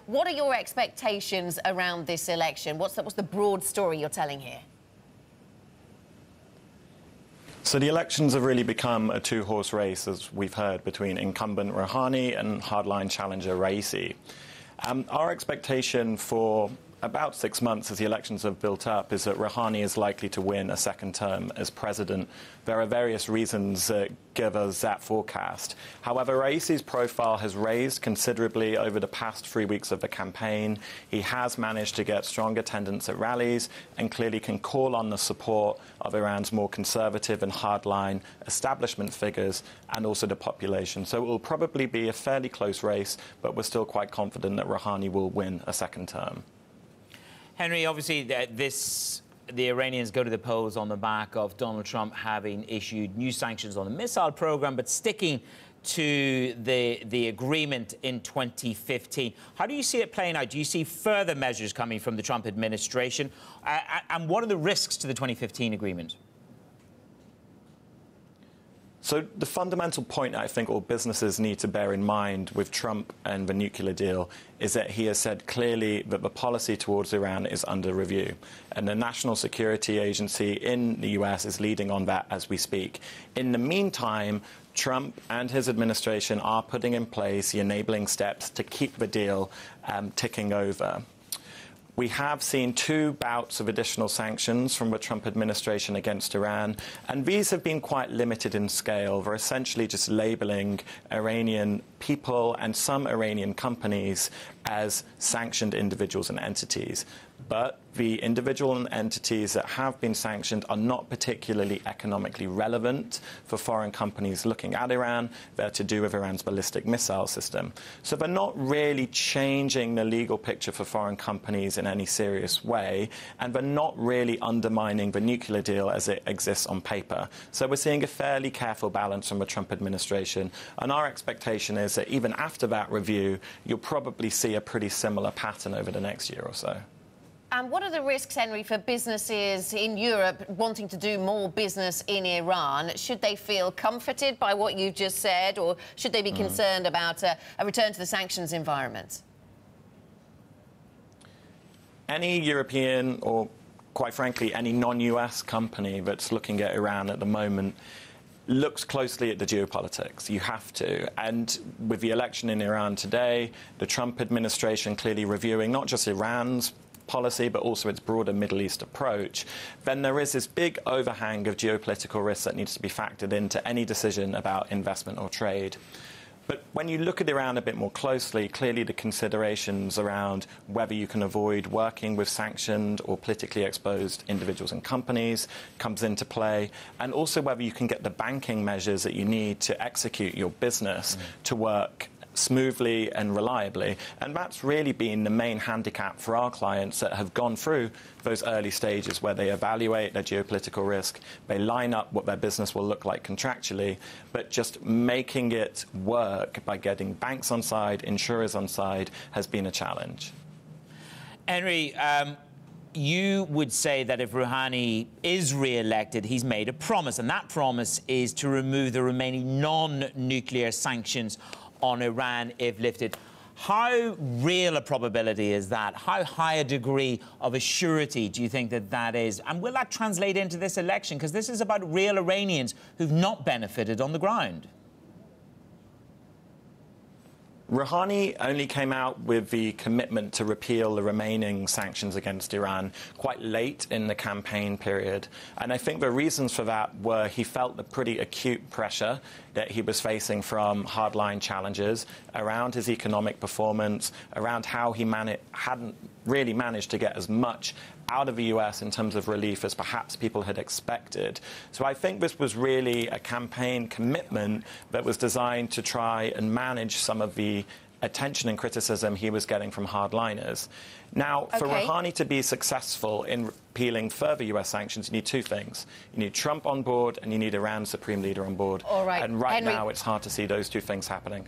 What are your expectations around this election? What's the broad story you're telling here? So the elections have really become a two-horse race, as we've heard, between incumbent Rouhani and hardline challenger Raisi. Our expectation for about 6 months as the elections have built up is that Rouhani is likely to win a second term as president. There are various reasons that give us that forecast. However, Raisi's profile has raised considerably over the past 3 weeks of the campaign. He has managed to get strong attendance at rallies and clearly can call on the support of Iran's more conservative and hardline establishment figures and also the population. So it will probably be a fairly close race, but we're still quite confident that Rouhani will win a second term. Henry, obviously, the Iranians go to the polls on the back of Donald Trump having issued new sanctions on the missile program, but sticking to the agreement in 2015. How do you see it playing out? Do you see further measures coming from the Trump administration? And what are the risks to the 2015 agreement? So the fundamental point I think all businesses need to bear in mind with Trump and the nuclear deal is that he has said clearly that the policy towards Iran is under review. And the National Security Agency in the US is leading on that as we speak. In the meantime, Trump and his administration are putting in place the enabling steps to keep the deal ticking over. We have seen 2 bouts of additional sanctions from the Trump administration against Iran, and these have been quite limited in scale. They're essentially just labeling Iranian people and some Iranian companies as sanctioned individuals and entities. But the individual and entities that have been sanctioned are not particularly economically relevant for foreign companies looking at Iran. They're to do with Iran's ballistic missile system. So they're not really changing the legal picture for foreign companies in any serious way, and they're not really undermining the nuclear deal as it exists on paper. So we're seeing a fairly careful balance from the Trump administration, and our expectation is that even after that review, you'll probably see a pretty similar pattern over the next year or so. And what are the risks, Henry, for businesses in Europe wanting to do more business in Iran? Should they feel comforted by what you've just said, or should they be concerned about a return to the sanctions environment? Any European, or quite frankly, any non-US company that's looking at Iran at the moment looks closely at the geopolitics. You have to. And with the election in Iran today, the Trump administration clearly reviewing not just Iran's policy, but also its broader Middle East approach, then there is this big overhang of geopolitical risks that needs to be factored into any decision about investment or trade. But when you look at Iran a bit more closely, clearly the considerations around whether you can avoid working with sanctioned or politically exposed individuals and companies comes into play, and also whether you can get the banking measures that you need to execute your business to work smoothly and reliably. And that's really been the main handicap for our clients that have gone through those early stages where they evaluate their geopolitical risk, they line up what their business will look like contractually, but just making it work by getting banks on side, insurers on side, has been a challenge. Henry, you would say that if Rouhani is re-elected, he's made a promise, and that promise is to remove the remaining non-nuclear sanctions on Iran if lifted. How real a probability is that? How high a degree of a surety do you think that that is? And will that translate into this election? Because this is about real Iranians who've not benefited on the ground. Rouhani only came out with the commitment to repeal the remaining sanctions against Iran quite late in the campaign period. And I think the reasons for that were he felt the pretty acute pressure that he was facing from hardline challengers around his economic performance, around how he hadn't really managed to get as much out of the US in terms of relief as perhaps people had expected. So I think this was really a campaign commitment that was designed to try and manage some of the attention and criticism he was getting from hardliners. Now, for Rouhani to be successful in repealing further US sanctions, you need 2 things. You need Trump on board and you need Iran's supreme leader on board. All right. And right now it's hard to see those 2 things happening.